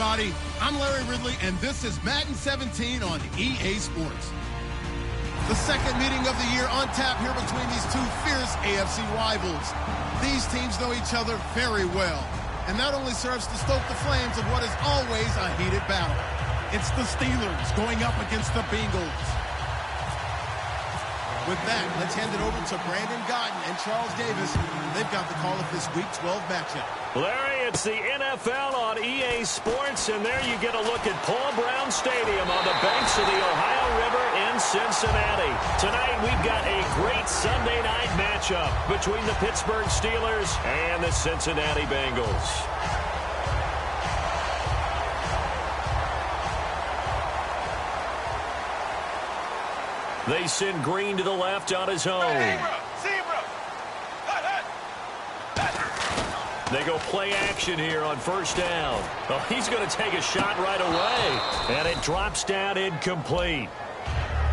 everybody. I'm Larry Ridley, and this is Madden 17 on EA Sports. The second meeting of the year on tap here between these two fierce AFC rivals. These teams know each other very well, and that only serves to stoke the flames of what is always a heated battle. It's the Steelers going up against the Bengals. With that, let's hand it over to Brandon Godden and Charles Davis. They've got the call of this Week 12 matchup. Larry, it's the NFL on EA Sports, and there you get a look at Paul Brown Stadium on the banks of the Ohio River in Cincinnati. Tonight, we've got a great Sunday night matchup between the Pittsburgh Steelers and the Cincinnati Bengals. They send Green to the left on his own. They go play action here on first down. Oh, he's going to take a shot right away. And it drops down incomplete.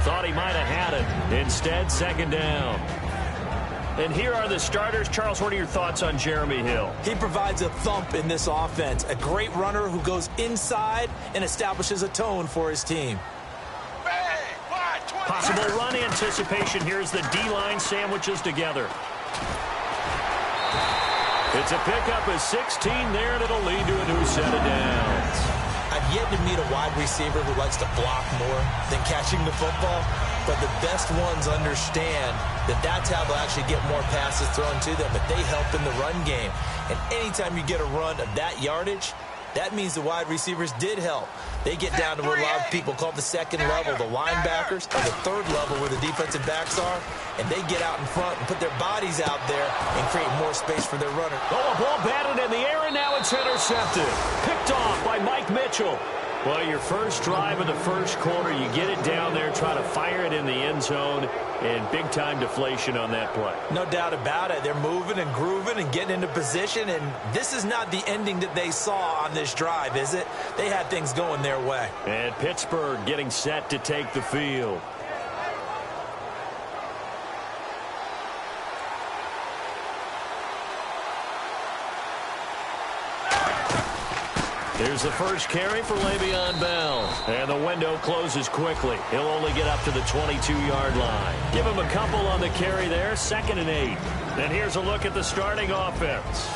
Thought he might have had it. Instead, second down. And here are the starters. Charles, what are your thoughts on Jeremy Hill? He provides a thump in this offense. A great runner who goes inside and establishes a tone for his team. Possible run anticipation. Here's the D-line sandwiches together. It's a pickup of 16 there, and it'll lead to a new set of downs. I've yet to meet a wide receiver who likes to block more than catching the football, but the best ones understand that that's how they'll actually get more passes thrown to them, if they help in the run game. And anytime you get a run of that yardage, that means the wide receivers did help. They get down to what a lot of people call the second level, the linebackers, or the third level where the defensive backs are, and they get out in front and put their bodies out there and create more space for their runner. Oh, a ball batted in the air, and now it's intercepted. Picked off by Mike Mitchell. Well, your first drive of the first quarter, you get it down there, try to fire it in the end zone, and big-time deflation on that play. No doubt about it. They're moving and grooving and getting into position, and this is not the ending that they saw on this drive, is it? They had things going their way. And Pittsburgh getting set to take the field. Here's the first carry for Le'Veon Bell. And the window closes quickly. He'll only get up to the 22-yard line. Give him a couple on the carry there, 2nd and 8. And here's a look at the starting offense.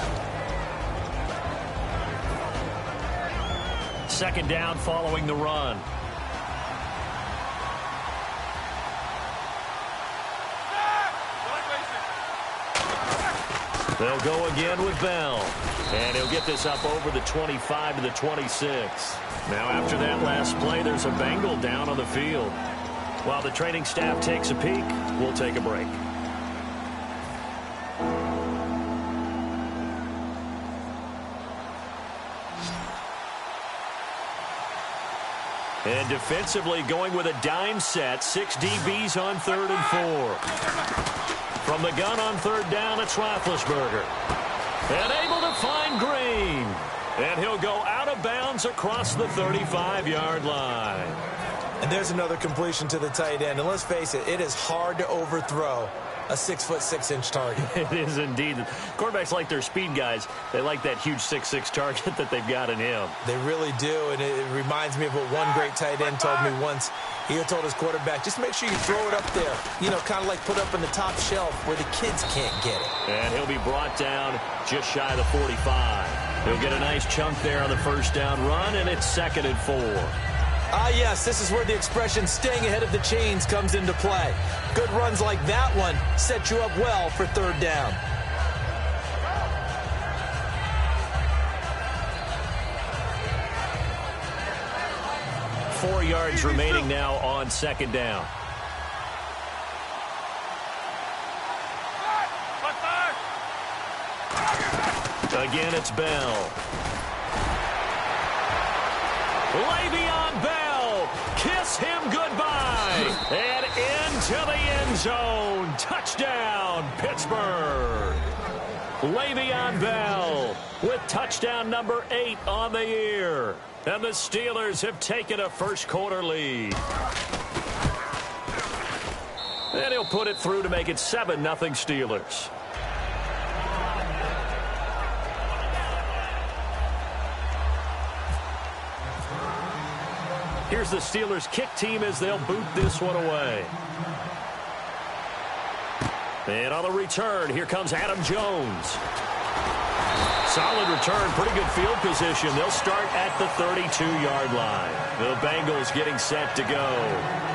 Second down following the run. They'll go again with Bell. And he'll get this up over the 25 to the 26. Now after that last play, there's a Bengal down on the field. While the training staff takes a peek, we'll take a break. And defensively going with a dime set, 6 DBs on 3rd and 4. From the gun on 3rd down, it's Roethlisberger. And able to find Green. And he'll go out of bounds across the 35-yard line. And there's another completion to the tight end. And let's face it, it is hard to overthrow a 6'6" target. It is indeed. Quarterbacks like their speed guys. They like that huge 6'6" target that they've got in him. They really do, and it reminds me of what one great tight end told me once. He told his quarterback, just make sure you throw it up there. You know, kind of like put up in the top shelf where the kids can't get it. And he'll be brought down just shy of the 45. He'll get a nice chunk there on the first down run, and it's 2nd and 4. Ah, yes, this is where the expression staying ahead of the chains comes into play. Good runs like that one set you up well for 3rd down. Four yards remaining now on 2nd down. Again, it's Bell. Le'Veon Bell, kiss him goodbye. And into the end zone. Touchdown, Pittsburgh. Le'Veon Bell with touchdown number 8 on the year. And the Steelers have taken a first quarter lead. And he'll put it through to make it 7-0 Steelers. Here's the Steelers' kick team as they'll boot this one away. And on the return, here comes Adam Jones. Solid return, pretty good field position. They'll start at the 32-yard line. The Bengals getting set to go.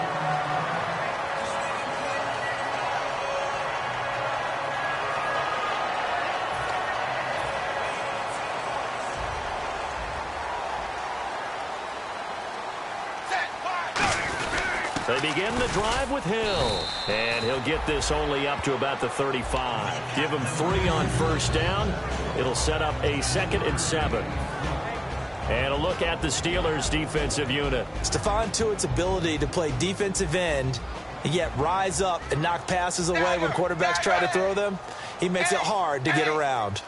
They begin the drive with Hill. And he'll get this only up to about the 35. Give him 3 on first down. It'll set up a 2nd and 7. And a look at the Steelers' defensive unit. Stephon Tuitt's ability to play defensive end and yet rise up and knock passes away when quarterbacks try to throw them, he makes it hard to get around.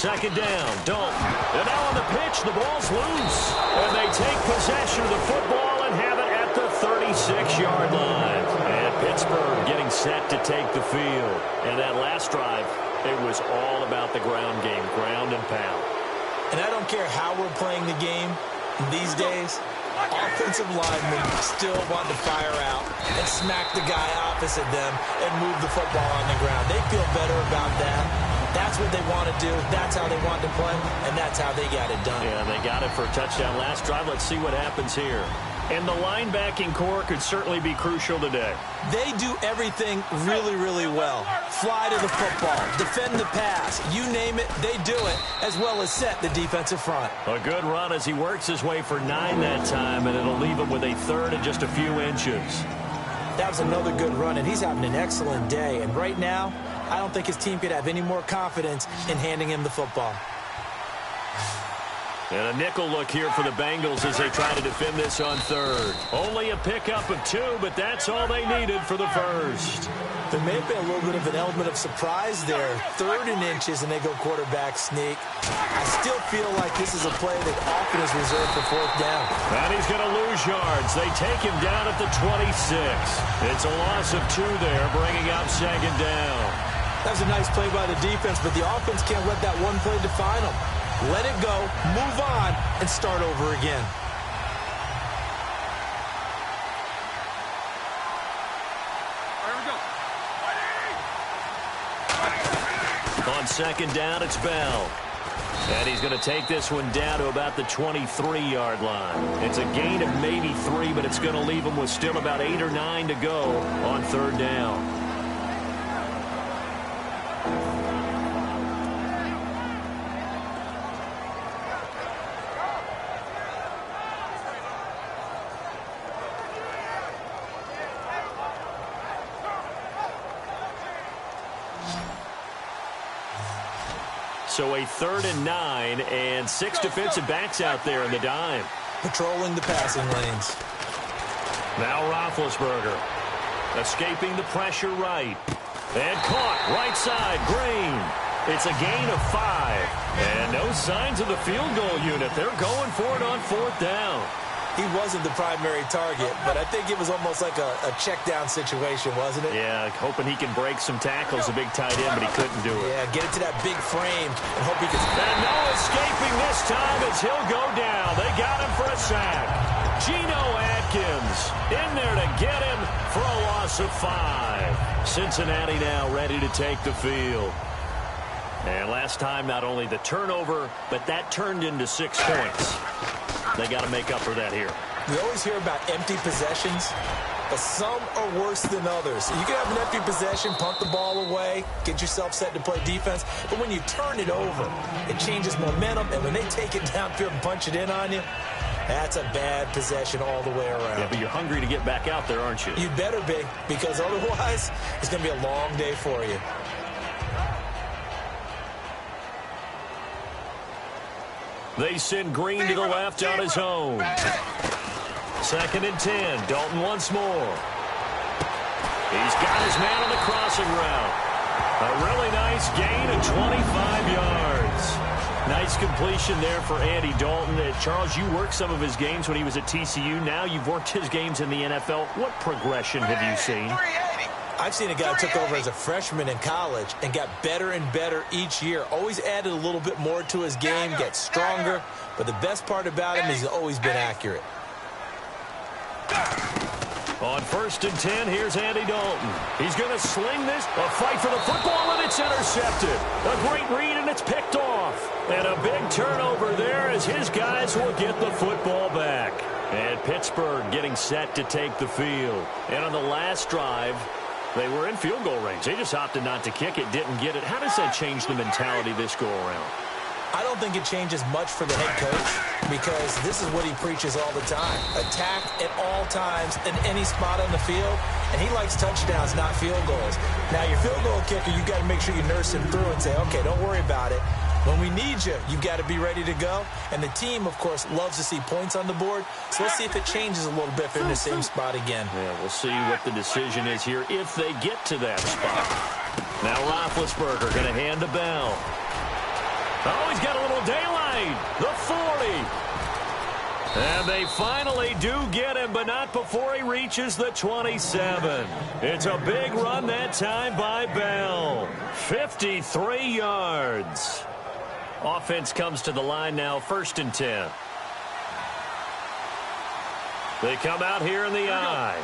Second down, Dalton. And now on the pitch, the ball's loose. And they take possession of the football and have it at the 36-yard line. And Pittsburgh getting set to take the field. And that last drive, it was all about the ground game, ground and pound. And I don't care how we're playing the game these days, offensive linemen still want to fire out and smack the guy opposite them and move the football on the ground. They feel better about that. That's what they want to do. That's how they want to play, and that's how they got it done. Yeah, they got it for a touchdown last drive. Let's see what happens here. And the linebacking core could certainly be crucial today. They do everything really, really well. Fly to the football, defend the pass, you name it, they do it, as well as set the defensive front. A good run as he works his way for 9 that time, and it'll leave him with a 3rd and just a few inches. That was another good run, and he's having an excellent day. And right now, I don't think his team could have any more confidence in handing him the football. And a nickel look here for the Bengals as they try to defend this on 3rd. Only a pickup of 2, but that's all they needed for the first. There may have been a little bit of an element of surprise there. 3rd and inches, and they go quarterback sneak. I still feel like this is a play that often is reserved for 4th down. And he's going to lose yards. They take him down at the 26. It's a loss of 2 there, bringing up 2nd down. That was a nice play by the defense, but the offense can't let that one play define them. Let it go, move on, and start over again. On 2nd down, it's Bell. And he's going to take this one down to about the 23-yard line. It's a gain of maybe 3, but it's going to leave him with still about 8 or 9 to go on 3rd down. So a 3rd and 9 and 6 defensive backs out there in the dime. Patrolling the passing lanes. Now Roethlisberger escaping the pressure right. And caught right side, Green. It's a gain of 5. And no signs of the field goal unit. They're going for it on 4th down. He wasn't the primary target, but I think it was almost like a check-down situation, wasn't it? Yeah, hoping he can break some tackles, a big tight end, but he couldn't do it. Yeah, get it to that big frame and hope he can... And no escaping this time as he'll go down. They got him for a sack. Geno Atkins in there to get him for a loss of 5. Cincinnati now ready to take the field. And last time, not only the turnover, but that turned into 6 points. They got to make up for that here. We always hear about empty possessions, but some are worse than others. You can have an empty possession, punt the ball away, get yourself set to play defense, but when you turn it over, it changes momentum, and when they take it downfield and punch it in on you, that's a bad possession all the way around. Yeah, but you're hungry to get back out there, aren't you? You better be, because otherwise, it's going to be a long day for you. They send Green to the left on his own. 2nd and 10. Dalton once more. He's got his man on the crossing route. A really nice gain of 25 yards. Nice completion there for Andy Dalton. Charles, you worked some of his games when he was at TCU. Now you've worked his games in the NFL. What progression have you seen? I've seen a guy who took over as a freshman in college and got better and better each year. Always added a little bit more to his game, gets stronger. But the best part about him is he's always been accurate. On 1st and 10, here's Andy Dalton. He's going to sling this. A fight for the football, and it's intercepted. A great read, and it's picked off. And a big turnover there as his guys will get the football back. And Pittsburgh getting set to take the field. And on the last drive, they were in field goal range. They just opted not to kick it, didn't get it. How does that change the mentality this go-around? I don't think it changes much for the head coach because this is what he preaches all the time. Attack at all times in any spot on the field, and he likes touchdowns, not field goals. Now, your field goal kicker, you've got to make sure you nurse him through and say, okay, don't worry about it. When we need you, you've got to be ready to go. And the team, of course, loves to see points on the board. So let's see if it changes a little bit if they're in the same spot again. Yeah, we'll see what the decision is here if they get to that spot. Now Roethlisberger going to hand to Bell. Oh, he's got a little daylight. The 40. And they finally do get him, but not before he reaches the 27. It's a big run that time by Bell. 53 yards. Offense comes to the line now, 1st and 10. They come out here in the eye.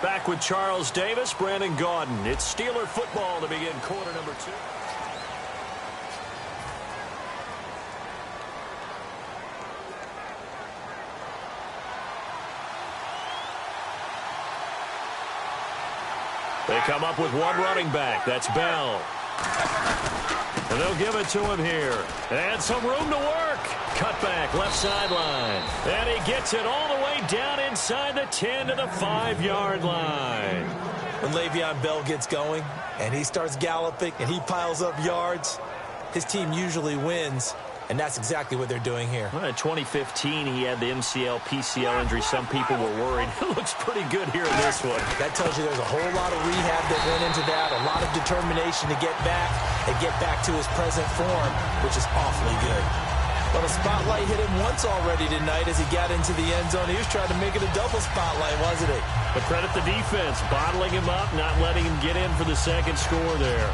Back with Charles Davis, Brandon Gaudin. It's Steeler football to begin quarter number 2. They come up with one running back. That's Bell. And they'll give it to him here. And some room to work. Cut back, left sideline. And he gets it all the way down inside the 10 to the 5-yard line. When Le'Veon Bell gets going and he starts galloping and he piles up yards, his team usually wins. And that's exactly what they're doing here. Well, in 2015, he had the MCL, PCL injury. Some people were worried. It looks pretty good here in this one. That tells you there's a whole lot of rehab that went into that, a lot of determination to get back and get back to his present form, which is awfully good. Well, the spotlight hit him once already tonight as he got into the end zone. He was trying to make it a double spotlight, wasn't it? But credit the defense, bottling him up, not letting him get in for the second score there.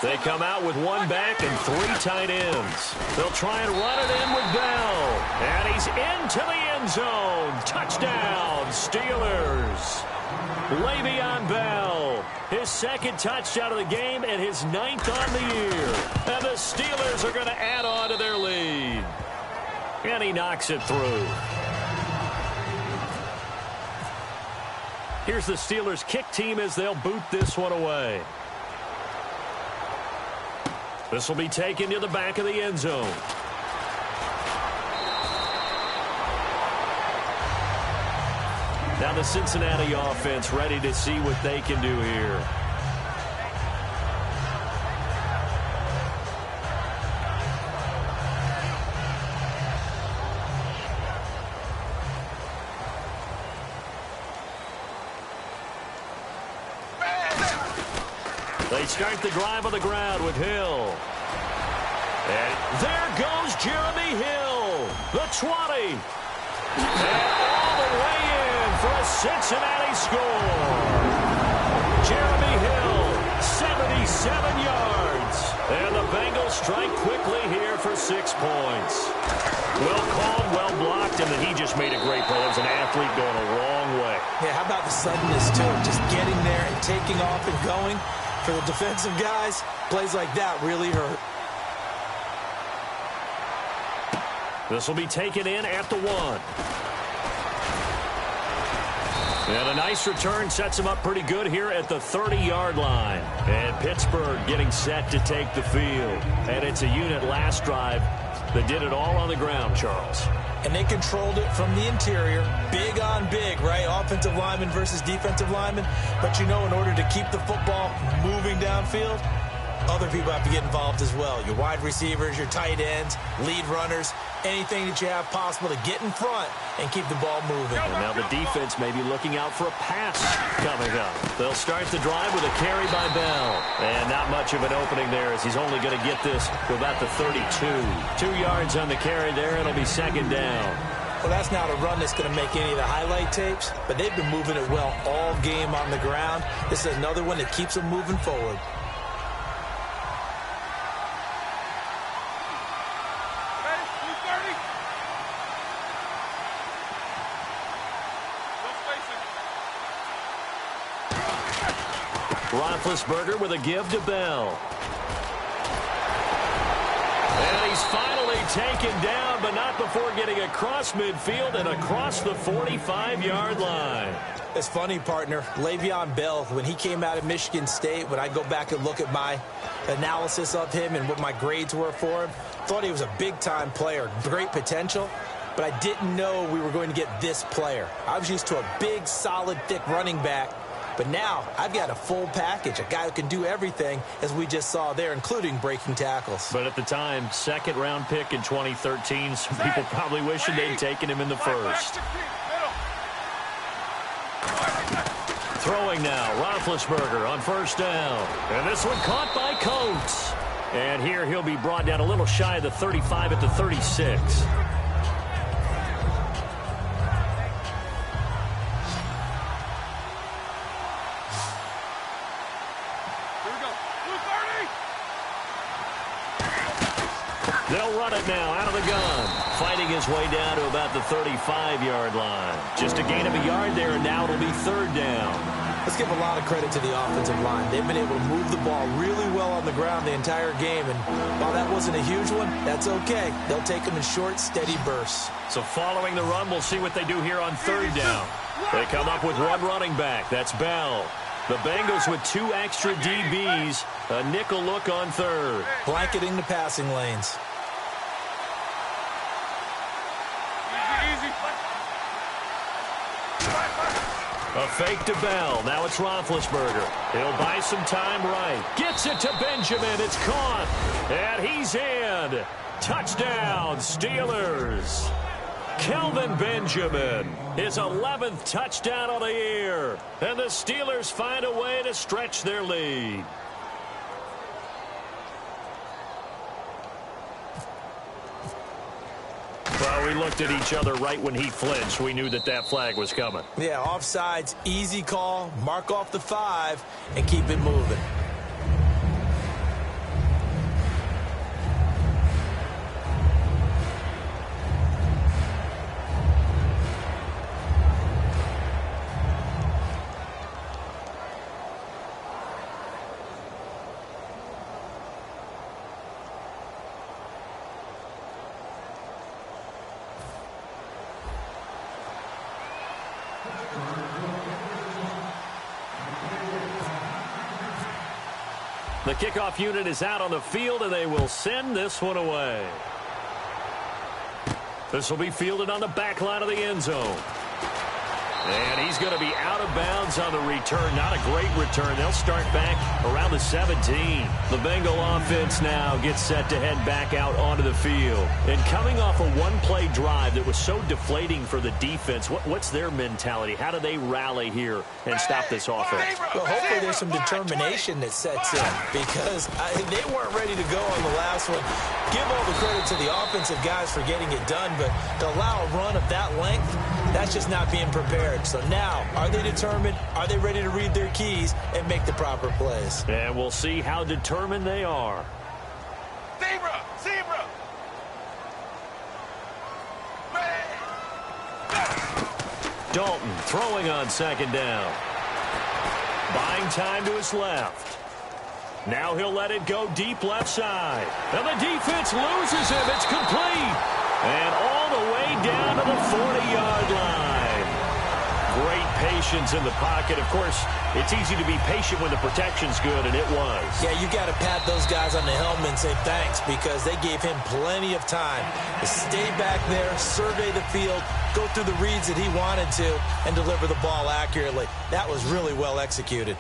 They come out with one back and 3 tight ends. They'll try and run it in with Bell. And he's into the end zone. Touchdown, Steelers. Le'Veon Bell, his 2nd touchdown of the game and his 9th on the year. And the Steelers are going to add on to their lead. And he knocks it through. Here's the Steelers kick team as they'll boot this one away. This will be taken to the back of the end zone. Now the Cincinnati offense ready to see what they can do here. They start the drive on the ground with Hill. And there goes Jeremy Hill, the 20. And all the way in for a Cincinnati score. Jeremy Hill, 77 yards. And the Bengals strike quickly here for 6 points. Well called, well blocked, and then he just made a great play. It was an athlete going a long way. Yeah, how about the suddenness, too? Just getting there and taking off and going. For the defensive guys, plays like that really hurt. This will be taken in at the 1. And a nice return sets him up pretty good here at the 30-yard line. And Pittsburgh getting set to take the field. And it's a unit last drive that did it all on the ground, Charles. And they controlled it from the interior. Big on big, right? Offensive lineman versus defensive lineman. But, you know, in order to keep the football moving downfield, other people have to get involved as well. Your wide receivers, your tight ends, lead runners, anything that you have possible to get in front and keep the ball moving. And now the defense may be looking out for a pass coming up. They'll start the drive with a carry by Bell. And not much of an opening there as he's only going to get this to about the 32. 2 yards on the carry there. It'll be second down. Well, that's not a run that's going to make any of the highlight tapes, but they've been moving it well all game on the ground. This is another one that keeps them moving forward. Roethlisberger with a give to Bell. And he's finally taken down, but not before getting across midfield and across the 45-yard line. It's funny, partner. Le'Veon Bell, when he came out of Michigan State, when I go back and look at my analysis of him and what my grades were for him, thought he was a big-time player, great potential, but I didn't know we were going to get this player. I was used to a big, solid, thick running back. But now I've got a full package, a guy who can do everything, as we just saw there, including breaking tackles. But at the time, second-round pick in 2013, some people probably wishing they'd taken him in the first. Throwing now, Roethlisberger on first down. And this one caught by Coates. And here he'll be brought down a little shy of the 35 at the 36. They'll run it now out of the gun. Fighting his way down to about the 35-yard line. Just a gain of a yard there, and now it'll be third down. Let's give a lot of credit to the offensive line. They've been able to move the ball really well on the ground the entire game. And while that wasn't a huge one, that's okay. They'll take them in short, steady bursts. So following the run, we'll see what they do here on third down. They come up with one running back. That's Bell. The Bengals with 2 extra DBs. A nickel look on third. Blanketing the passing lanes. A fake to Bell. Now it's Roethlisberger. He'll buy some time right. Gets it to Benjamin. It's caught. And he's in. Touchdown, Steelers. Kelvin Benjamin, his 11th touchdown of the year. And the Steelers find a way to stretch their lead. Well, we looked at each other right when he flinched. We knew that that flag was coming. Yeah, offsides, easy call, mark off the 5, and keep it moving. The kickoff unit is out on the field, and they will send this one away. This will be fielded on the back line of the end zone. And he's going to be out of bounds on the return. Not a great return. They'll start back around the 17. The Bengal offense now gets set to head back out onto the field. And coming off a one-play drive that was so deflating for the defense, what's their mentality? How do they rally here and stop this offense? Well, hopefully there's some determination that sets in, because they weren't ready to go on the last one. Give all the credit to the offensive guys for getting it done, but to allow a run of that length, that's just not being prepared. So now, are they determined? Are they ready to read their keys and make the proper plays? And we'll see how determined they are. Zebra! Zebra! Dalton throwing on second down. Buying time to his left. Now he'll let it go deep left side. And the defense loses him. It's complete. And all the way down to the 40-yard line. Great patience in the pocket. Of course, it's easy to be patient when the protection's good, and it was. Yeah, you got to pat those guys on the helmet and say thanks, because they gave him plenty of time to stay back there, survey the field, go through the reads that he wanted to, and deliver the ball accurately. That was really well executed.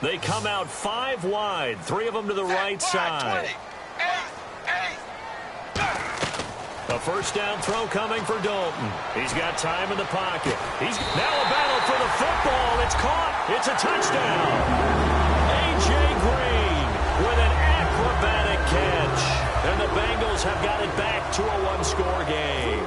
They come out 5 wide, 3 of them to the right side. A first down throw coming for Dalton. He's got time in the pocket. He's now a battle for the football. It's caught. It's a touchdown. A.J. Green with an acrobatic catch. And the Bengals have got it back to a 1-score game.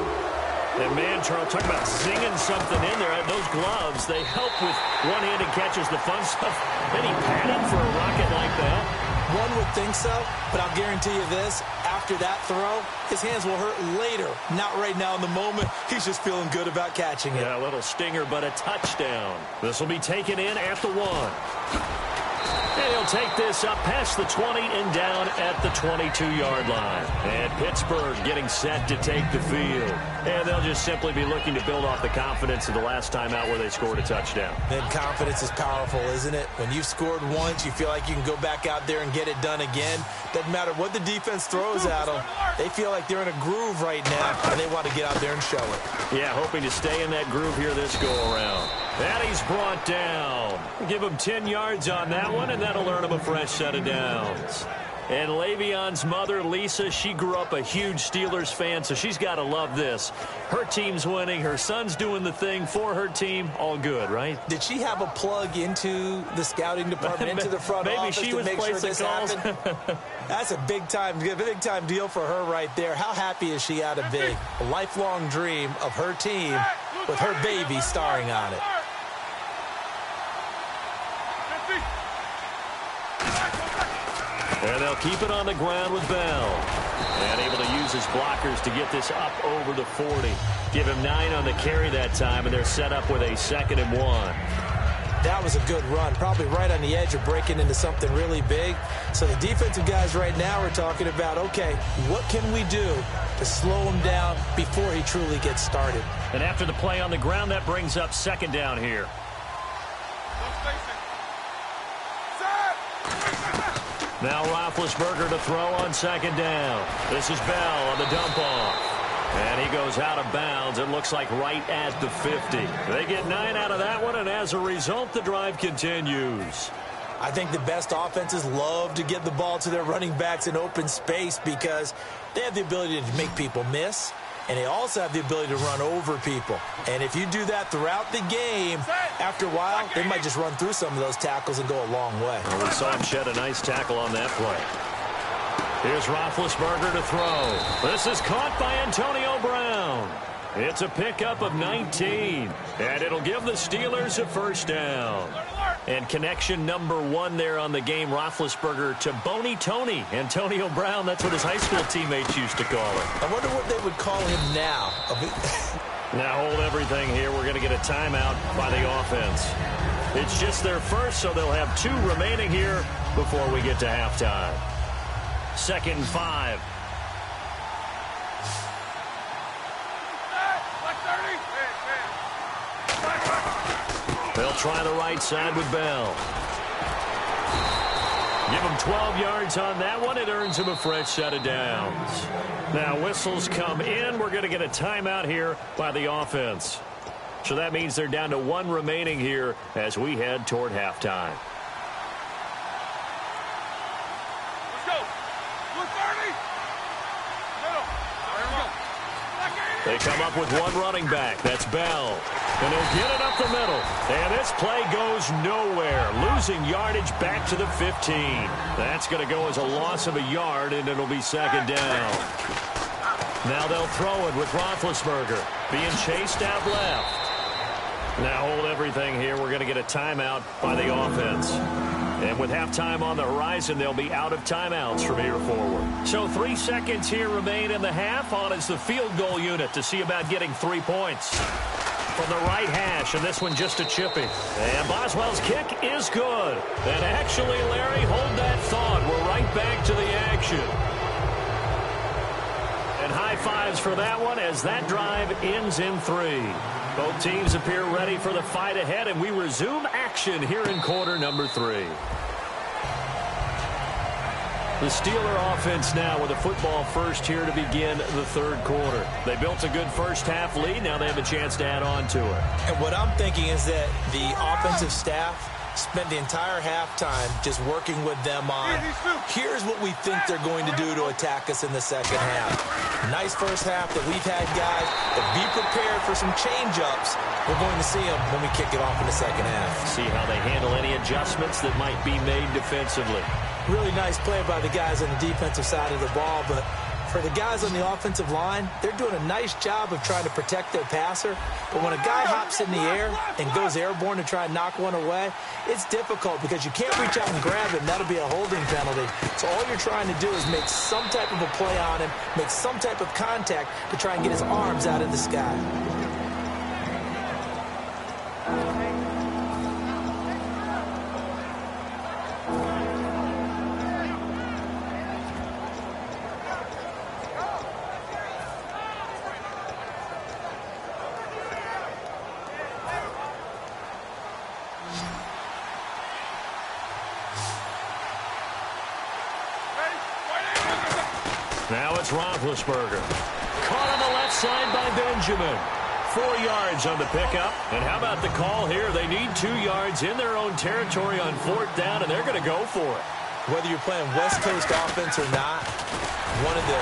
And man, Charles, talk about singing something in there. Those gloves, they help with one-handed catches, the fun stuff. Any padding for a rocket like that? One would think so, but I'll guarantee you this. After that throw, his hands will hurt later. Not right now in the moment. He's just feeling good about catching it. Yeah, a little stinger, but a touchdown. This will be taken in at the 1. And he'll take this up past the 20 and down at the 22-yard line. And Pittsburgh getting set to take the field. And they'll just simply be looking to build off the confidence of the last time out where they scored a touchdown. Then confidence is powerful, isn't it? When you've scored once, you feel like you can go back out there and get it done again. Doesn't matter what the defense throws at them. They feel like they're in a groove right now, and they want to get out there and show it. Yeah, hoping to stay in that groove here this go-around. And he's brought down. Give him 10 yards on that one, and that'll earn him a fresh set of downs. And Le'Veon's mother, Lisa, she grew up a huge Steelers fan, so she's got to love this. Her team's winning. Her son's doing the thing for her team. All good, right? Did she have a plug into the scouting department, into the front office she to was make sure this happened? That's a big-time deal for her right there. How happy is she out of big? A lifelong dream of her team with her baby starring on it. And they'll keep it on the ground with Bell. And able to use his blockers to get this up over the 40. Give him 9 on the carry that time, and they're set up with a 2nd and 1. That was a good run, probably right on the edge of breaking into something really big. So the defensive guys right now are talking about, okay, what can we do to slow him down before he truly gets started? And after the play on the ground, that brings up 2nd down here. Now Roethlisberger to throw on 2nd down. This is Bell on the dump off. And he goes out of bounds. It looks like right at the 50. They get 9 out of that one, and as a result, the drive continues. I think the best offenses love to get the ball to their running backs in open space because they have the ability to make people miss, and they also have the ability to run over people. And if you do that throughout the game, after a while, they might just run through some of those tackles and go a long way. Well, we saw him shed a nice tackle on that play. Here's Roethlisberger to throw. This is caught by Antonio Brown. It's a pickup of 19, and it'll give the Steelers a 1st down. And connection number 1 there on the game, Roethlisberger to Boney Tony. Antonio Brown, that's what his high school teammates used to call him. I wonder what they would call him now. Now hold everything here. We're going to get a timeout by the offense. It's just their first, so they'll have 2 remaining here before we get to halftime. 2nd and 5. They'll try the right side with Bell. Give him 12 yards on that one. It earns him a fresh set of downs. Now whistles come in. We're going to get a timeout here by the offense. So that means they're down to 1 remaining here as we head toward halftime. They come up with 1 running back. That's Bell. And they'll get it up the middle. And this play goes nowhere. Losing yardage back to the 15. That's going to go as a loss of a yard, and it'll be 2nd down. Now they'll throw it with Roethlisberger. Being chased out left. Now hold everything here. We're going to get a timeout by the offense. And with halftime on the horizon, they'll be out of timeouts from here forward. So 3 seconds here remain in the half. On is the field goal unit to see about getting 3 points. From the right hash, and this one just a chippy. And Boswell's kick is good. And actually, Larry, hold that thought. We're right back to the action. And high fives for that one as that drive ends in 3. Both teams appear ready for the fight ahead, and we resume action here in quarter number 3. The Steeler offense now with a football first here to begin the 3rd quarter. They built a good first half lead. Now they have a chance to add on to it. And what I'm thinking is that the offensive staff spent the entire halftime just working with them on, here's what we think they're going to do to attack us in the second half. Nice first half that we've had, guys, but be prepared for some change-ups. We're going to see them when we kick it off in the second half. See how they handle any adjustments that might be made defensively. Really nice play by the guys on the defensive side of the ball, but for the guys on the offensive line, they're doing a nice job of trying to protect their passer. But when a guy hops in the air and goes airborne to try and knock one away, it's difficult because you can't reach out and grab him. That'll be a holding penalty. So all you're trying to do is make some type of a play on him, make some type of contact to try and get his arms out of the sky. Now it's Roethlisberger. Caught on the left side by Benjamin. 4 yards on the pickup. And how about the call here? They need 2 yards in their own territory on 4th down, and they're going to go for it. Whether you're playing West Coast offense or not, one of the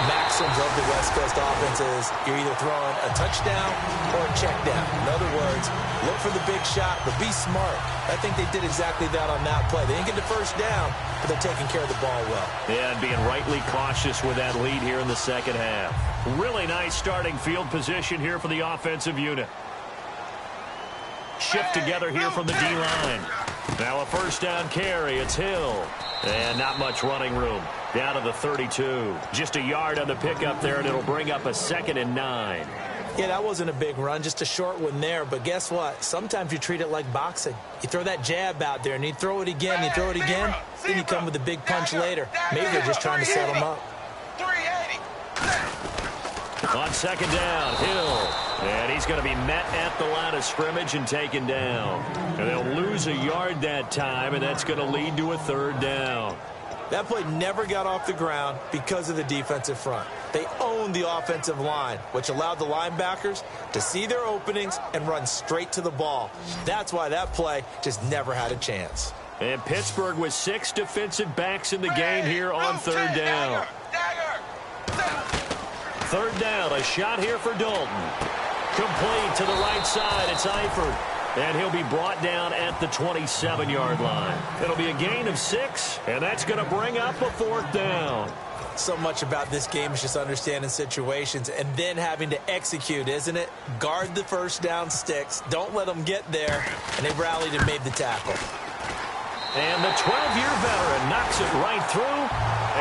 maxims of the West Coast offense is you're either throwing a touchdown or a check down. In other words, look for the big shot, but be smart. I think they did exactly that on that play. They didn't get the first down, but they're taking care of the ball well. Yeah, and being rightly cautious with that lead here in the second half. Really nice starting field position here for the offensive unit. Shift together here from the D-line. Now a first down carry. It's Hill. And not much running room. Down to the 32. Just a yard on the pickup there, and it'll bring up a 2nd and 9. Yeah, that wasn't a big run, just a short one there. But guess what? Sometimes you treat it like boxing. You throw that jab out there, and you throw it again, you throw it again, then you come with a big punch later. Maybe they're just trying to set them up. 380. On 2nd down, Hill. And he's going to be met at the line of scrimmage and taken down. And they'll lose a yard that time, and that's going to lead to a 3rd down. That play never got off the ground because of the defensive front. They owned the offensive line, which allowed the linebackers to see their openings and run straight to the ball. That's why that play just never had a chance. And Pittsburgh with 6 defensive backs in the game here on 3rd down. 3rd down, a shot here for Dalton. Complete to the right side. It's Eifert. And he'll be brought down at the 27-yard line. It'll be a gain of 6, and that's going to bring up a 4th down. So much about this game is just understanding situations and then having to execute, isn't it? Guard the first down sticks. Don't let them get there. And they rallied and made the tackle. And the 12-year veteran knocks it right through.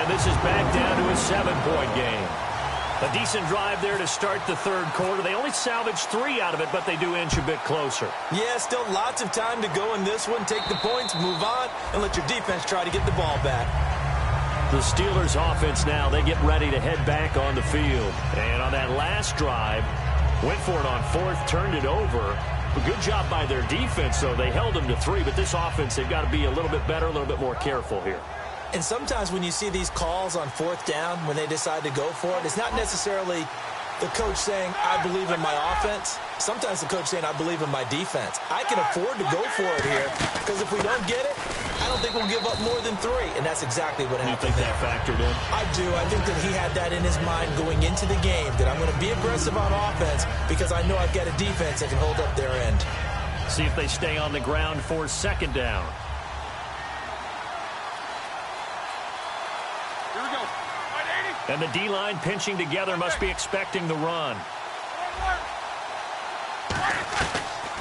And this is back down to a 7-point game. A decent drive there to start the 3rd quarter. They only salvaged 3 out of it, but they do inch a bit closer. Yeah, still lots of time to go in this one. Take the points, move on, and let your defense try to get the ball back. The Steelers offense now, they get ready to head back on the field. And on that last drive, went for it on 4th, turned it over. A good job by their defense, though. They held them to 3, but this offense, they've got to be a little bit better, a little bit more careful here. And sometimes when you see these calls on 4th down, when they decide to go for it, it's not necessarily the coach saying, I believe in my offense. Sometimes the coach saying, I believe in my defense. I can afford to go for it here because if we don't get it, I don't think we'll give up more than 3. And that's exactly what happened. You think that factored in? I do. I think that he had that in his mind going into the game, that I'm going to be aggressive on offense because I know I've got a defense that can hold up their end. See if they stay on the ground for 2nd down. And the D-line pinching together must be expecting the run.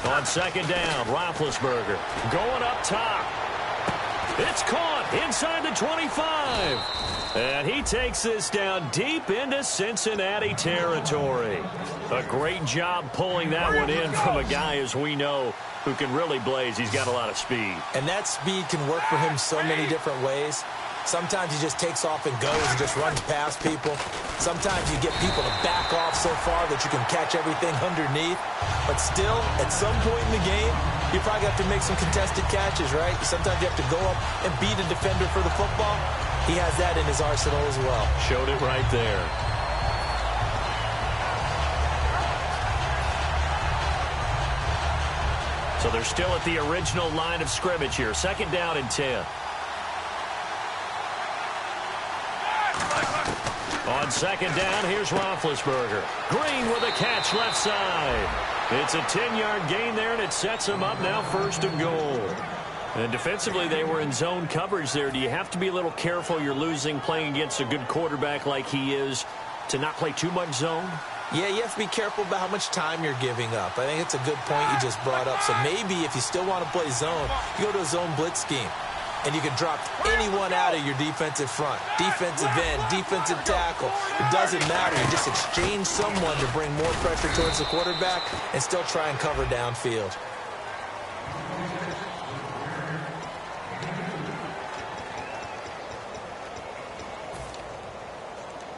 On 2nd down, Roethlisberger going up top. It's caught inside the 25. And he takes this down deep into Cincinnati territory. A great job pulling that one in from a guy, as we know, who can really blaze. He's got a lot of speed. And that speed can work for him so many different ways. Sometimes he just takes off and goes and just runs past people. Sometimes you get people to back off so far that you can catch everything underneath. But still, at some point in the game, you probably have to make some contested catches, right? Sometimes you have to go up and beat a defender for the football. He has that in his arsenal as well. Showed it right there. So they're still at the original line of scrimmage here. 2nd down and 10. On 2nd down, here's Roethlisberger. Green with a catch left side. It's a 10-yard gain there, and it sets them up now 1st and goal. And defensively, they were in zone coverage there. Do you have to be a little careful? You're losing playing against a good quarterback like he is to not play too much zone? Yeah, you have to be careful about how much time you're giving up. I think it's a good point you just brought up. So maybe if you still want to play zone, you go to a zone blitz scheme. And you can drop anyone out of your defensive front. Defensive end, defensive tackle. It doesn't matter. You just exchange someone to bring more pressure towards the quarterback and still try and cover downfield.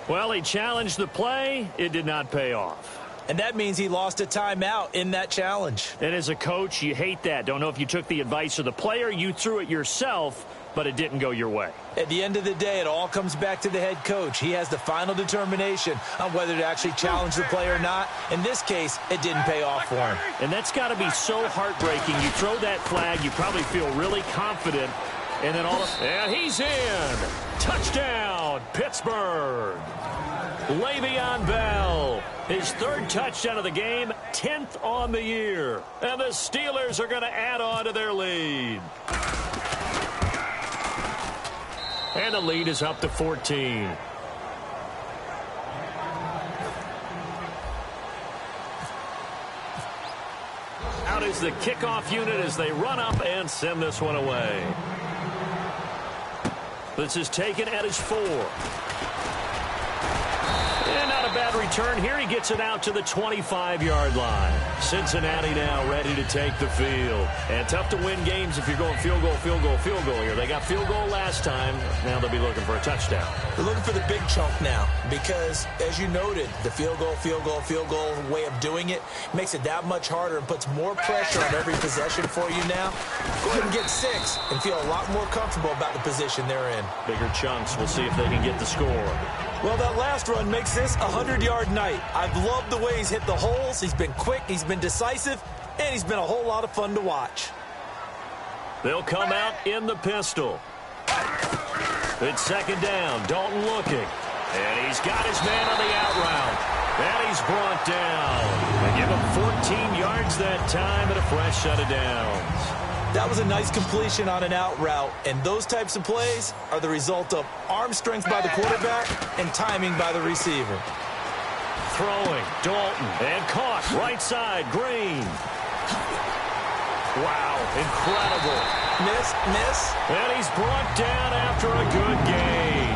Well, he challenged the play. It did not pay off. And that means he lost a timeout in that challenge. And as a coach, you hate that. Don't know if you took the advice of the player. You threw it yourself, but it didn't go your way. At the end of the day, it all comes back to the head coach. He has the final determination on whether to actually challenge the play or not. In this case, it didn't pay off for him. And that's got to be so heartbreaking. You throw that flag, you probably feel really confident, and then and he's in. Touchdown, Pittsburgh. Le'Veon Bell, his 3rd touchdown of the game, 10th on the year. And the Steelers are going to add on to their lead. And the lead is up to 14. Out is the kickoff unit as they run up and send this one away. This is taken at his 4. And not a bad return here. He gets it out to the 25-yard line. Cincinnati now ready to take the field. And tough to win games if you're going field goal, field goal, field goal here. They got field goal last time. Now they'll be looking for a touchdown. They're looking for the big chunk now because, as you noted, the field goal, field goal, field goal way of doing it makes it that much harder and puts more pressure on every possession for you now. Go ahead and get 6 and feel a lot more comfortable about the position they're in. Bigger chunks. We'll see if they can get the score. Well, that last run makes this a 100-yard night. I've loved the way he's hit the holes. He's been quick, he's been decisive, and he's been a whole lot of fun to watch. They'll come out in the pistol. It's 2nd down. Dalton looking. And he's got his man on the out route. And he's brought down. They give him 14 yards that time and a fresh set of downs. That was a nice completion on an out route, and those types of plays are the result of arm strength by the quarterback and timing by the receiver. Throwing, Dalton, and caught, right side, Green. Wow, incredible. Miss. And he's brought down after a good gain.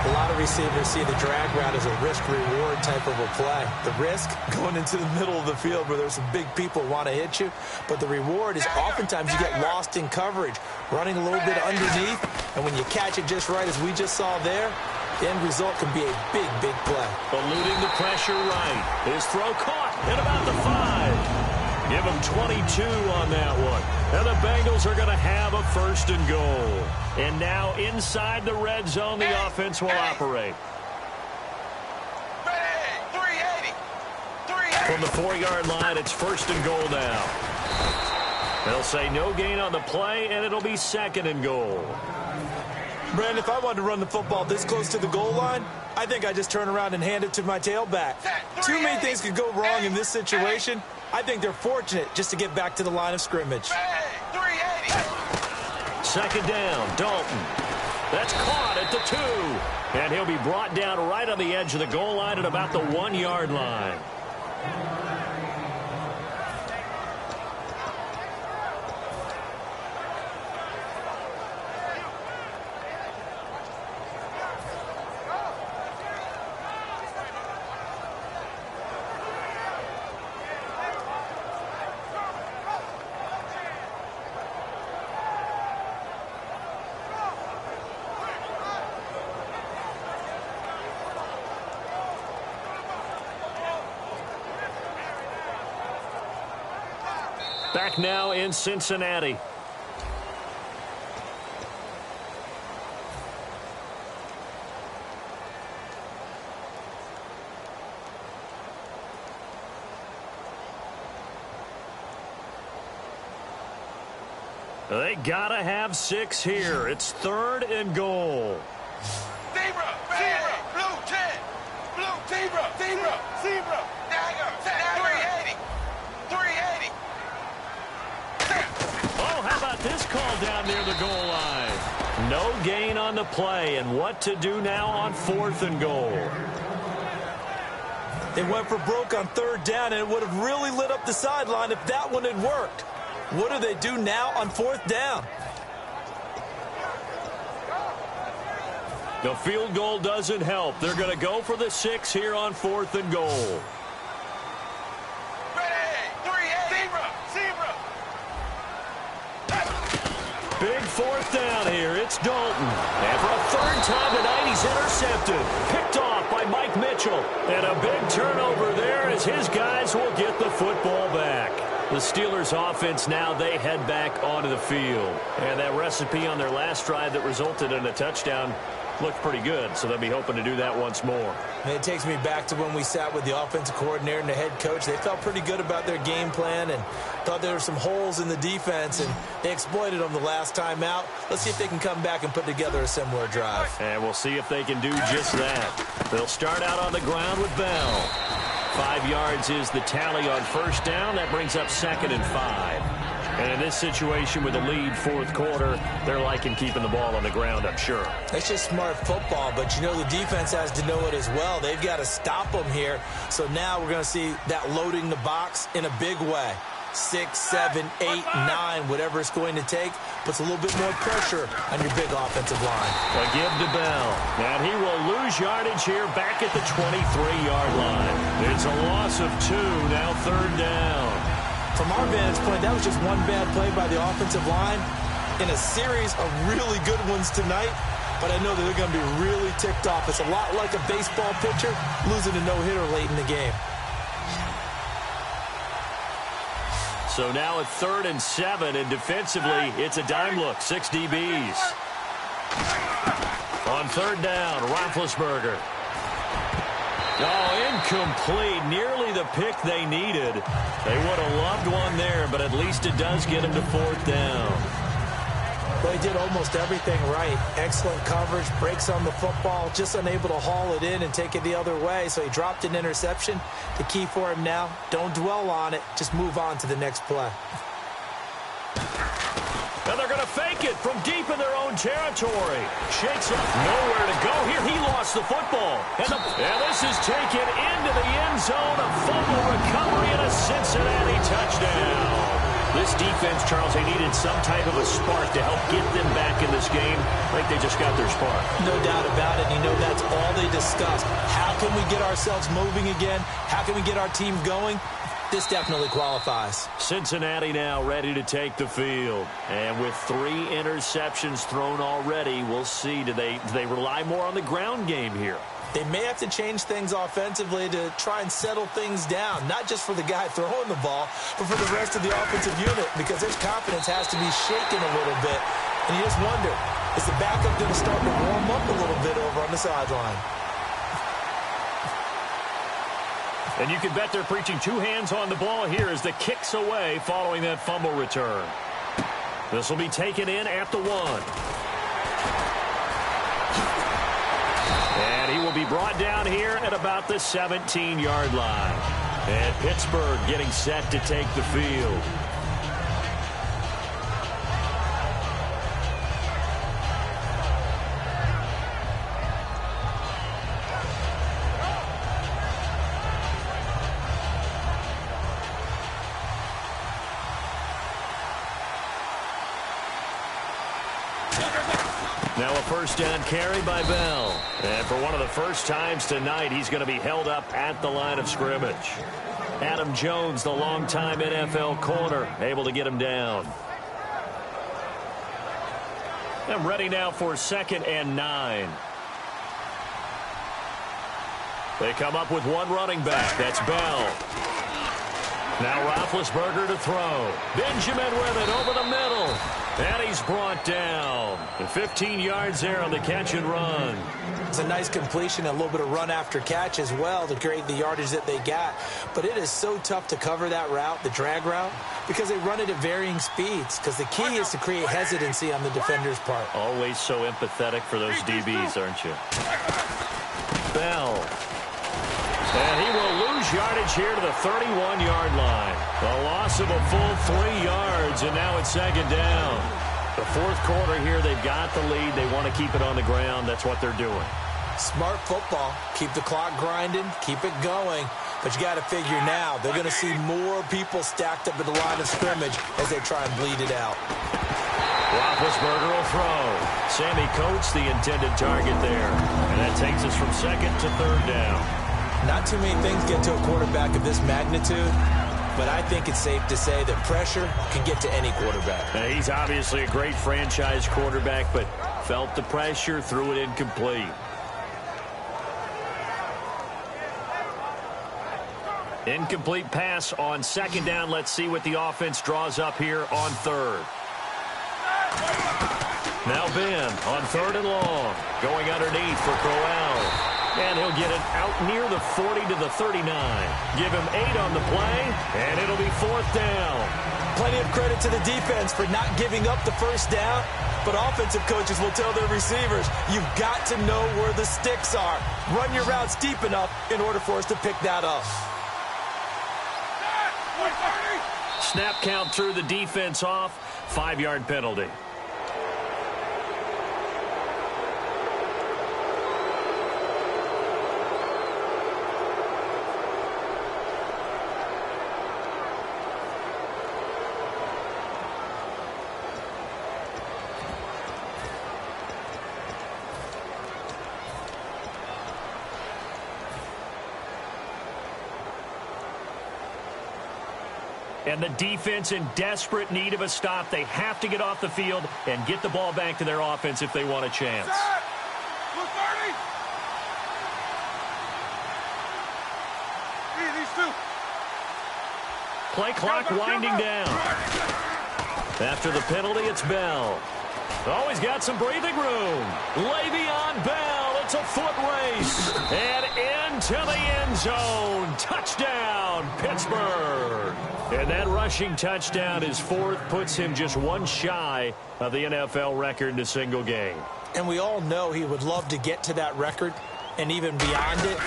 A lot of receivers see the drag route as a risk-reward type of a play. The risk, going into the middle of the field where there's some big people who want to hit you. But the reward is oftentimes you get lost in coverage, running a little bit underneath. And when you catch it just right, as we just saw there, the end result can be a big, big play. Eluding the pressure right. His throw caught at about the 5. Give him 22 on that one. And the Bengals are going to have a 1st and goal. And now inside the red zone, the offense will operate. From the 4-yard line, it's 1st and goal now. They'll say no gain on the play, and it'll be 2nd and goal. Brandon, if I wanted to run the football this close to the goal line, I think I just turn around and hand it to my tailback. Too many things could go wrong in this situation. I think they're fortunate just to get back to the line of scrimmage. 2nd down, Dalton. That's caught at the 2. And he'll be brought down right on the edge of the goal line at about the 1-yard line. Back now in Cincinnati. They gotta have 6 here. It's 3rd and goal. Zebra, zebra, blue 10, blue zebra, zebra, zebra, dagger, 380, 380. Oh, how about this call down near the goal line? No gain on the play, and what to do now on 4th and goal? They went for broke on 3rd down, and it would have really lit up the sideline if that one had worked. What do they do now on 4th down? The field goal doesn't help. They're going to go for the 6 here on 4th and goal. Ready, 380, zebra, zebra. Big 4th down here. It's Dalton. And for a 3rd time tonight, he's intercepted. Picked off by Mike Mitchell. And a big turnover there as his guys will get the football back. The Steelers offense now, they head back onto the field. And that recipe on their last drive that resulted in a touchdown looked pretty good, so they'll be hoping to do that once more. It takes me back to when we sat with the offensive coordinator and the head coach. They felt pretty good about their game plan and thought there were some holes in the defense, and they exploited them the last time out. Let's see if they can come back and put together a similar drive. And we'll see if they can do just that. They'll start out on the ground with Bell. 5 yards is the tally on 1st down. That brings up 2nd and 5. And in this situation with a lead 4th quarter, they're liking keeping the ball on the ground, I'm sure. It's just smart football, but you know the defense has to know it as well. They've got to stop them here. So now we're going to see that loading the box in a big way. 6, 7, 8, 9, whatever it's going to take, puts a little bit more pressure on your big offensive line. A give to Bell. And he will lose yardage here back at the 23-yard line. It's a loss of 2, now 3rd down. From our vantage point, that was just one bad play by the offensive line in a series of really good ones tonight. But I know that they're going to be really ticked off. It's a lot like a baseball pitcher losing a no-hitter late in the game. So now at 3rd and 7, and defensively, it's a dime look. 6 DBs. On 3rd down, Roethlisberger. Oh, incomplete. Nearly the pick they needed. They would have loved one there, but at least it does get them to 4th down. Well, he did almost everything right. Excellent coverage, breaks on the football, just unable to haul it in and take it the other way. So he dropped an interception. The key for him now, don't dwell on it. Just move on to the next play. And they're going to fake it from deep in their own territory. Shakes up, nowhere to go here. He lost the football. And this is taken into the end zone. A fumble recovery and a Cincinnati touchdown. This defense, Charles, they needed some type of a spark to help get them back in this game. I think they just got their spark. No doubt about it. You know, that's all they discussed. How can we get ourselves moving again? How can we get our team going? This definitely qualifies. Cincinnati now ready to take the field. And with 3 interceptions thrown already, we'll see. Do they rely more on the ground game here? They may have to change things offensively to try and settle things down, not just for the guy throwing the ball, but for the rest of the offensive unit, because his confidence has to be shaken a little bit. And you just wonder, is the backup going to start to warm up a little bit over on the sideline? And you can bet they're preaching 2 hands on the ball here as the kick's away following that fumble return. This will be taken in at the 1. And he will be brought down here at about the 17-yard line. And Pittsburgh getting set to take the field. Now a 1st down carry by Bell. And for one of the first times tonight, he's going to be held up at the line of scrimmage. Adam Jones, the longtime NFL corner, able to get him down. And ready now for 2nd and 9. They come up with 1 running back. That's Bell. Now Roethlisberger to throw. Benjamin with it over the middle. And he's brought down. 15 yards there on the catch and run. It's a nice completion, a little bit of run after catch as well to create the yardage that they got. But it is so tough to cover that route, the drag route, because they run it at varying speeds. Because the key is to create hesitancy on the defender's part. Always so empathetic for those DBs, aren't you? Bell. And he will lose yardage here to the 31-yard line. A loss of a full 3 yards, and now it's second down. The fourth quarter here, they've got the lead. They want to keep it on the ground. That's what they're doing. Smart football. Keep the clock grinding. Keep it going. But you got to figure now, they're going to see more people stacked up at the line of scrimmage as they try and bleed it out. Roethlisberger will throw. Sammy Coates, the intended target there. And that takes us from second to third down. Not too many things get to a quarterback of this magnitude, but I think it's safe to say that pressure can get to any quarterback. Now, he's obviously a great franchise quarterback, but felt the pressure, threw it incomplete. Incomplete pass on second down. Let's see what the offense draws up here on third. Now Ben on third and long. Going underneath for Crowell. And he'll get it out near the 40 to the 39. Give him 8 on the play, and it'll be fourth down. Plenty of credit to the defense for not giving up the first down, but offensive coaches will tell their receivers, you've got to know where the sticks are. Run your routes deep enough in order for us to pick that up. Snap count threw the defense off. 5-yard penalty. And the defense in desperate need of a stop. They have to get off the field and get the ball back to their offense if they want a chance. Play clock winding down. After the penalty, it's Bell. Oh, he's got some breathing room. Le'Veon Bell, it's a foot race. And into the end zone. Touchdown, Pittsburgh. And that rushing touchdown, his fourth, puts him just one shy of the NFL record in a single game. And we all know he would love to get to that record and even beyond it,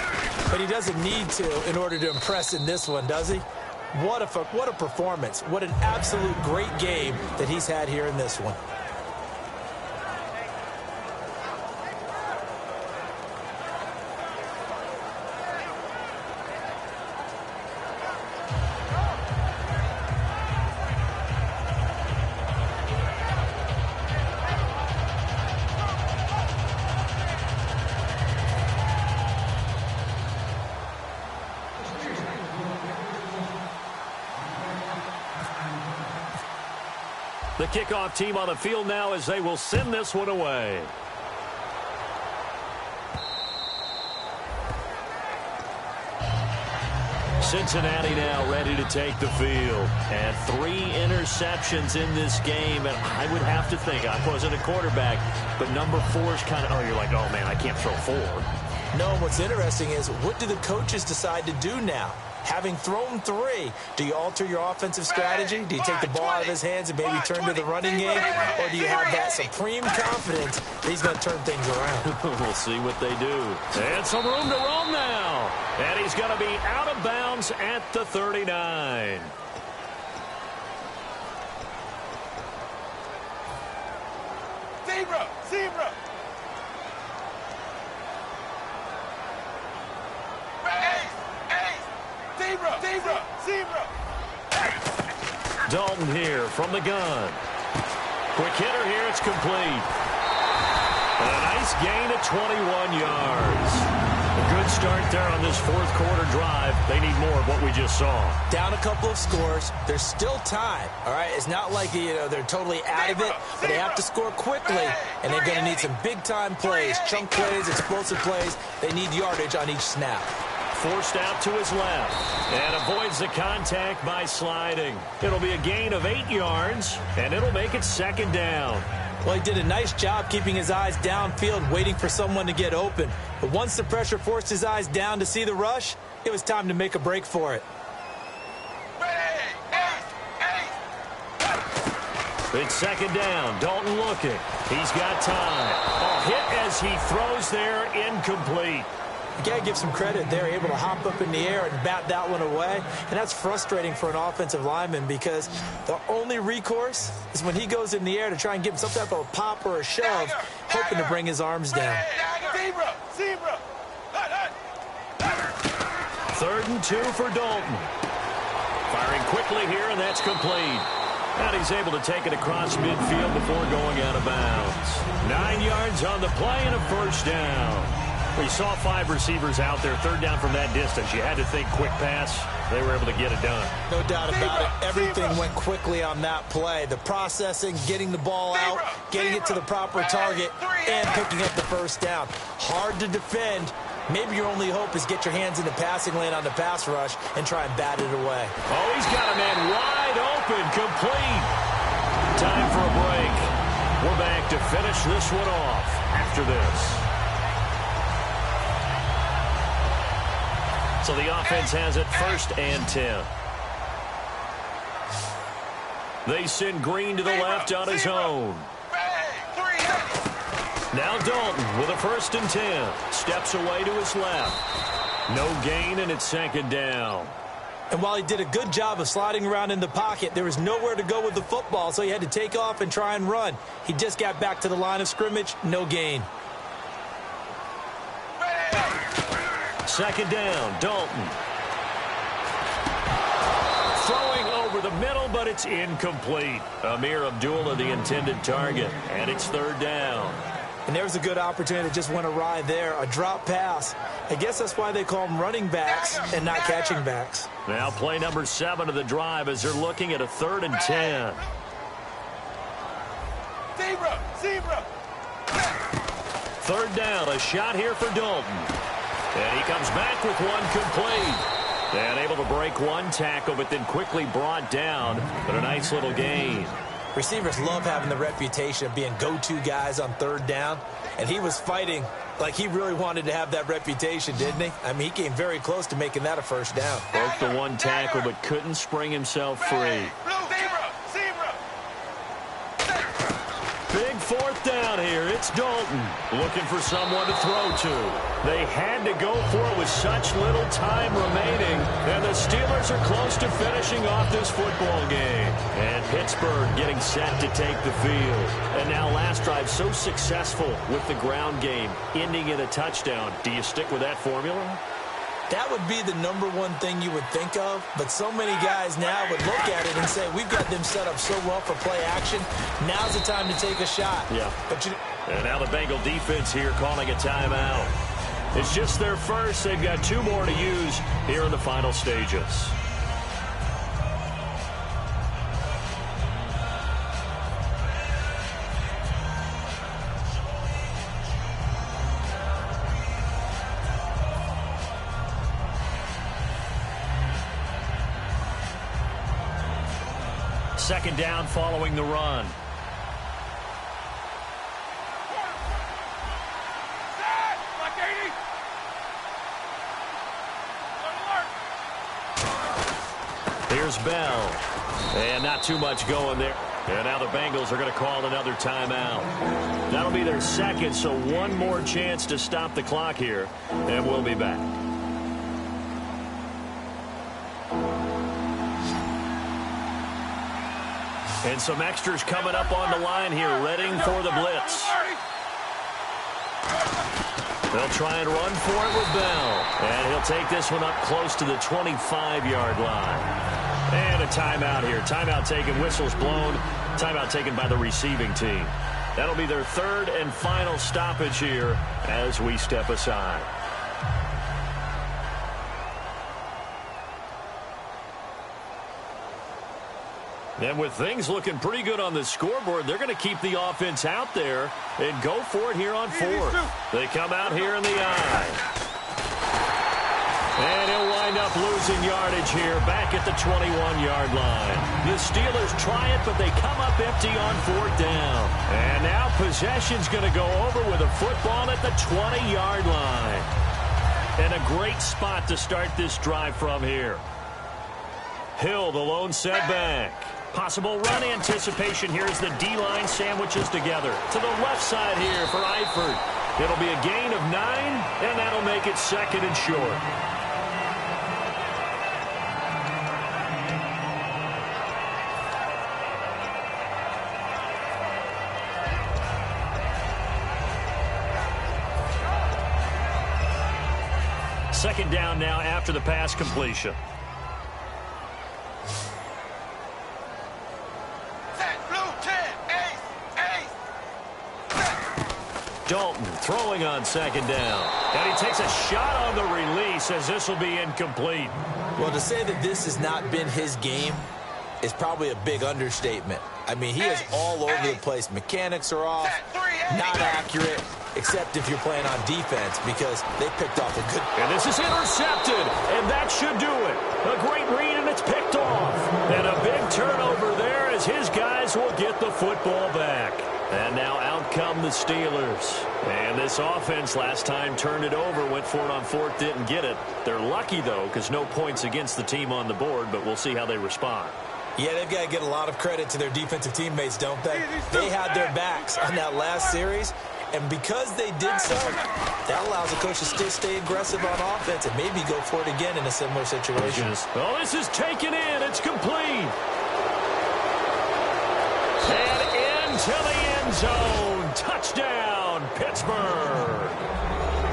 but he doesn't need to in order to impress in this one, does he? What a performance. What an absolute great game that he's had here in this one. The kickoff team on the field now as they will send this one away. Cincinnati now ready to take the field. And 3 interceptions in this game. And I would have to think, I wasn't a quarterback, but number 4 is kind of, oh, you're like, oh, man, I can't throw 4. No, and what's interesting is, what do the coaches decide to do now? Having thrown 3, do you alter your offensive strategy? Do you take the ball out of his hands and maybe turn to the running game? Or do you have that supreme confidence that he's going to turn things around? We'll see what they do. And some room to roam now. And he's going to be out of bounds at the 39. Zebra! Zebra! Zebra! Zebra! Zebra! Dalton here from the gun. Quick hitter here. It's complete. And a nice gain of 21 yards. A good start there on this fourth quarter drive. They need more of what we just saw. Down a couple of scores. There's still time. All right, it's not like they're totally out of it, but they have to score quickly, and they're going to need some big-time plays, chunk plays, explosive plays. They need yardage on each snap. Forced out to his left. And avoids the contact by sliding. It'll be a gain of 8 yards, and it'll make it second down. Well, he did a nice job keeping his eyes downfield, waiting for someone to get open. But once the pressure forced his eyes down to see the rush, it was time to make a break for it. It's second down. Dalton looking. He's got time. A hit as he throws there, incomplete. You got to give some credit. They're able to hop up in the air and bat that one away. And that's frustrating for an offensive lineman because the only recourse is when he goes in the air to try and give him some type of a pop or a shove, hoping to bring his arms down. Zebra. 3rd and 2 for Dalton. Firing quickly here, and that's complete. And he's able to take it across midfield before going out of bounds. 9 yards on the play and a first down. We saw 5 receivers out there, 3rd down from that distance. You had to think quick pass. They were able to get it done. No doubt about it. Everything went quickly on that play. The processing, getting the ball out, getting it to the proper target, and picking up the first down. Hard to defend. Maybe your only hope is get your hands in the passing lane on the pass rush and try and bat it away. Oh, he's got a man wide open, complete. Time for a break. We're back to finish this one off after this. So the offense has it 1st and 10. They send Green to the left on his own. Now Dalton with a 1st and 10. Steps away to his left. No gain, and it's 2nd down. And while he did a good job of sliding around in the pocket, there was nowhere to go with the football, so he had to take off and try and run. He just got back to the line of scrimmage. No gain. 2nd down, Dalton. Throwing over the middle, but it's incomplete. Amir Abdullah, the intended target, and it's 3rd down. And there's a good opportunity that just went awry there. A drop pass. I guess that's why they call them running backs and not catching backs. Now play number 7 of the drive as they're looking at a 3rd and 10. Zebra. 3rd down, a shot here for Dalton. And he comes back with one complete. And able to break one tackle, but then quickly brought down. But a nice little gain. Receivers love having the reputation of being go-to guys on 3rd down. And he was fighting like he really wanted to have that reputation, didn't he? I mean, he came very close to making that a 1st down. Broke the one tackle, but couldn't spring himself free. Big 4th down here. It's Dalton looking for someone to throw to. They had to go for it with such little time remaining. And the Steelers are close to finishing off this football game. And Pittsburgh getting set to take the field. And now last drive so successful with the ground game, ending in a touchdown. Do you stick with that formula? That would be the #1 thing you would think of, but so many guys now would look at it and say, we've got them set up so well for play action. Now's the time to take a shot. Yeah. And now the Bengal defense here calling a timeout. It's just their first. They've got 2 more to use here in the final stages. Second down following the run. Here's Bell. And not too much going there. And now the Bengals are going to call another timeout. That'll be their 2nd, so one more chance to stop the clock here. And we'll be back. And some extras coming up on the line here, readying for the blitz. They'll try and run for it with Bell. And he'll take this one up close to the 25-yard line. And a timeout here. Timeout taken, whistles blown. Timeout taken by the receiving team. That'll be their 3rd and final stoppage here as we step aside. And with things looking pretty good on the scoreboard, they're going to keep the offense out there and go for it here on 4th. They come out here in the I. And he'll wind up losing yardage here back at the 21-yard line. The Steelers try it, but they come up empty on 4th down. And now possession's going to go over with a football at the 20-yard line. And a great spot to start this drive from here. Hill, the lone setback. Possible run anticipation here as the D-line sandwiches together. To the left side here for Eifert. It'll be a gain of 9, and that'll make it 2nd and short. Second down now after the pass completion. Dalton throwing on 2nd down. And he takes a shot on the release as this will be incomplete. Well, to say that this has not been his game is probably a big understatement. I mean, he is all over the place. Mechanics are off, not accurate, except if you're playing on defense because they picked off a good... And this is intercepted, and that should do it. A great read, and it's picked off. And a big turnover there as his guys will get the football back. And now out come the Steelers. And this offense last time turned it over, went for it on 4th, didn't get it. They're lucky, though, because no points against the team on the board, but we'll see how they respond. Yeah, they've got to get a lot of credit to their defensive teammates, don't they? They had their backs on that last series, and because they did so, that allows the coach to still stay aggressive on offense and maybe go for it again in a similar situation. Oh, this is taken in. It's complete. And into the end zone. Touchdown, Pittsburgh.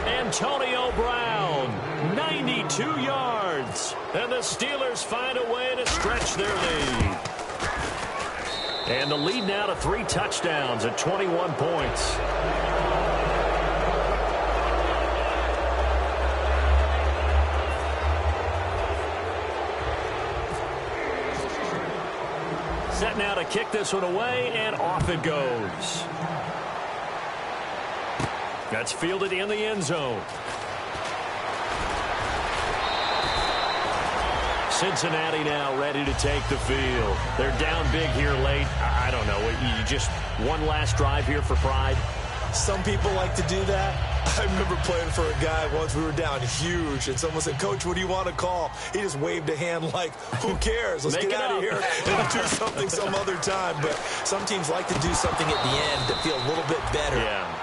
Antonio Brown, 92 yards. And the Steelers find a way to stretch their lead. And the lead now to 3 touchdowns at 21 points. Set now to kick this one away, and off it goes. That's fielded in the end zone. Cincinnati now ready to take the field. They're down big here late. I don't know. You just one last drive here for pride? Some people like to do that. I remember playing for a guy once. We were down huge, and someone said, "Coach, what do you want to call?" He just waved a hand like, who cares? Let's get out of here and do something some other time. But some teams like to do something at the end to feel a little bit better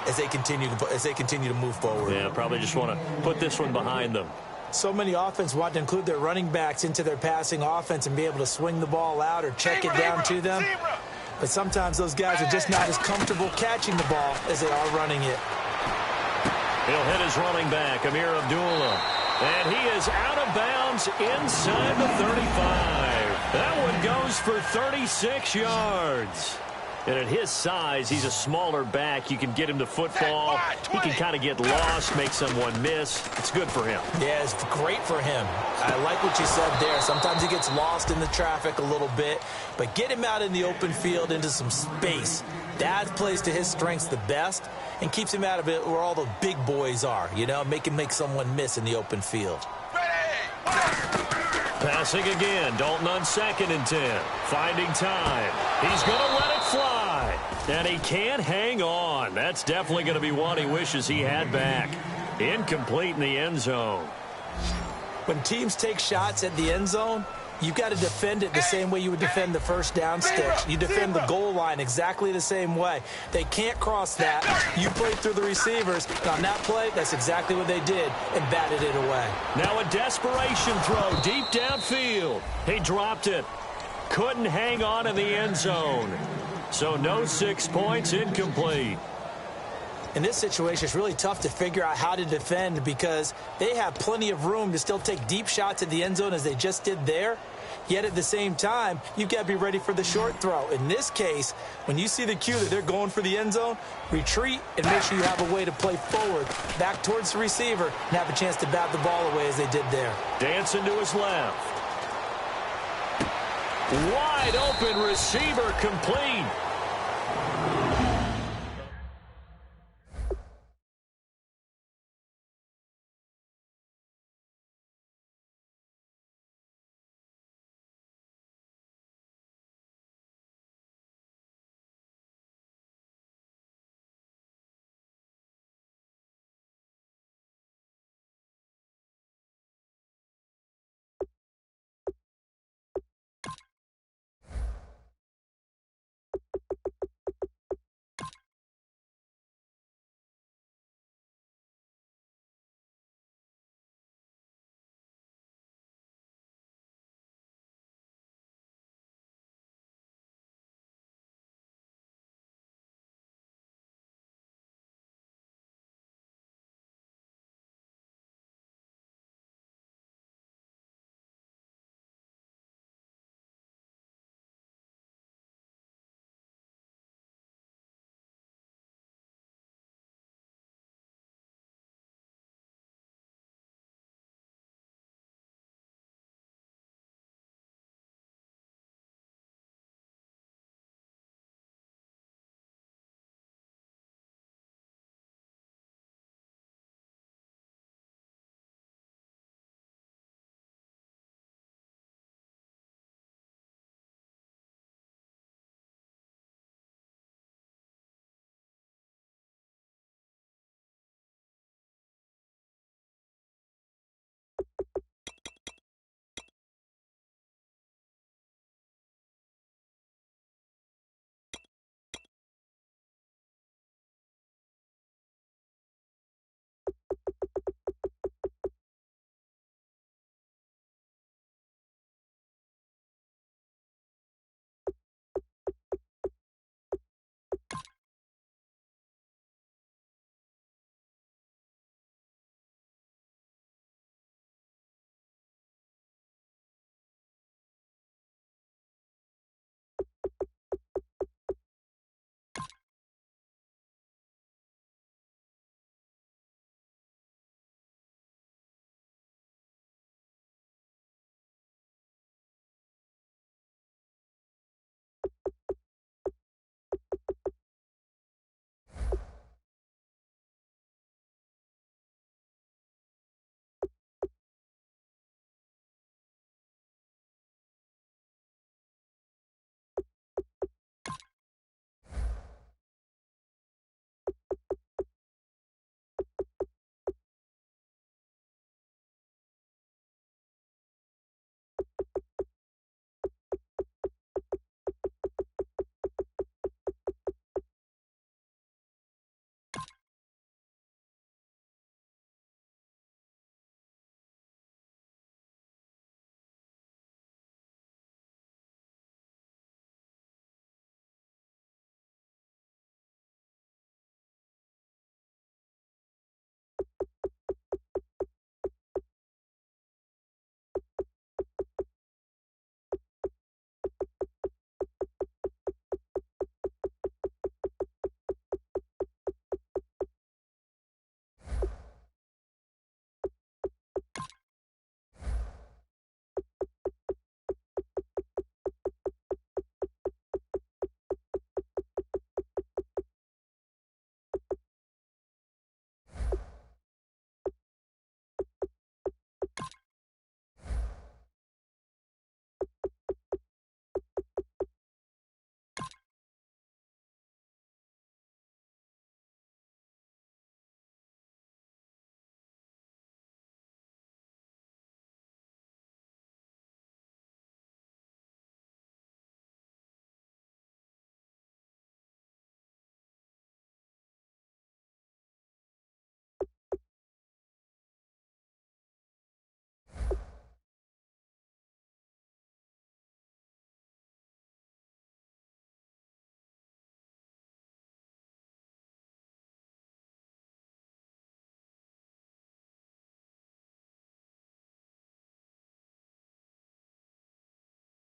as they continue to move forward. Yeah, probably just want to put this one behind them. So many offenses want to include their running backs into their passing offense and be able to swing the ball out or check it down to them. But sometimes those guys are just not as comfortable catching the ball as they are running it. He'll hit his running back, Amir Abdullah. And he is out of bounds inside the 35. That one goes for 36 yards. And at his size, he's a smaller back. You can get him the football. He can kind of get lost, make someone miss. It's good for him. Yeah, it's great for him. I like what you said there. Sometimes he gets lost in the traffic a little bit. But get him out in the open field into some space. That plays to his strengths the best and keeps him out of it where all the big boys are. You know, make him make someone miss in the open field. Passing again. Dalton on 2nd and 10. Finding time. He's going to let it fly. And he can't hang on. That's definitely going to be one he wishes he had back. Incomplete in the end zone. When teams take shots at the end zone, you've got to defend it the same way you would defend the first down sticks. You defend the goal line exactly the same way. They can't cross that. You played through the receivers. And on that play, that's exactly what they did and batted it away. Now a desperation throw deep downfield. He dropped it. Couldn't hang on in the end zone. So no 6 points, incomplete. In this situation, it's really tough to figure out how to defend because they have plenty of room to still take deep shots at the end zone as they just did there. Yet at the same time, you've got to be ready for the short throw. In this case, when you see the cue that they're going for the end zone, retreat and make sure you have a way to play forward, back towards the receiver, and have a chance to bat the ball away as they did there. Dancing to his left. Wide open receiver complete.